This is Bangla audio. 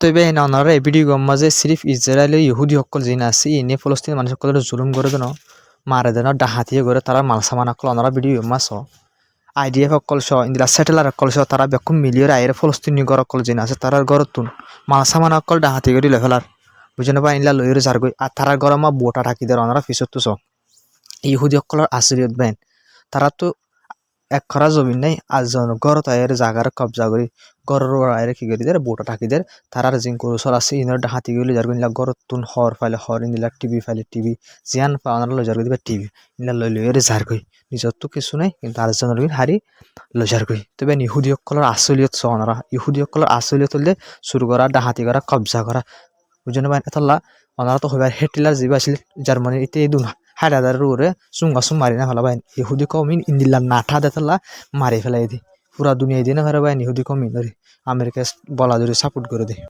তবে অনারা এই ভিডিও গম মাঝে সিরিফ ইসরায়েলি ইহুদি সকল যিনি আছে ইনে ফলস্তিনি মানুষ সকলের জুলুম করে দেন মারে দেন ডাহাতিয়ে করে তারা মাল সামান সকল অনারা ভিডিও মাছ IDF সকল সহ ইন্দিরা স্যাটেলার সকল সহ তারা বেকুম মিলিয়র আয়ের ফলস্তিনি গর সকল যিনি আছে তারার গরতুন মাল সামান সকল ডাহাতি করে লেফেলার বুঝেন বা ইনলা লইরে যারগই আর তারার গরমা বোটা ঠাকি দেয় অনারা ফিসত তো ইহুদি সকলের আশ্রয়ত বেন তারা তো এক খরা জমিন নাই আজজন গড় তাইয়ের জাগার কবজা করি গড়ের আয়ের কি করি দেয় বোটা ঠাকি দেয় তারার জিং করুসর আছে ইনর হাতি গলি যার ইনলা গড় তুন হর ফাইলে হর ইনলা টিভি ফাইলে টিভি জিয়ান পাওনার লজার দিবা টিভি ইনলা লই লইরে যার কই নিজর তো কিছু নাই কিন্তু আরেকজনের হারি লজার কই তবে ইহুদি সকলের আসলিয়ত সনারা ইহুদি সকলের আসলিয়ত হলে শুরু করা ডাহাতি করা কবজা করা বুঝেন বা এতলা ওনারা তো হইবার হেটিলার জিবা আছিল জার্মানি ইতে এই দুন হায়দাদার রুরে সুঙ্গাসুম মারি না ফেলা বাইন ইহুদি কমিন ইন্দিল্লা নাঠা দেতলা মারি ফেলাই দি পুরা দুনিয়া দিয়ে না ফেরা বাইন ইহুদি কমিন আমেরিকা বলা ধরে সাপোর্ট করে দে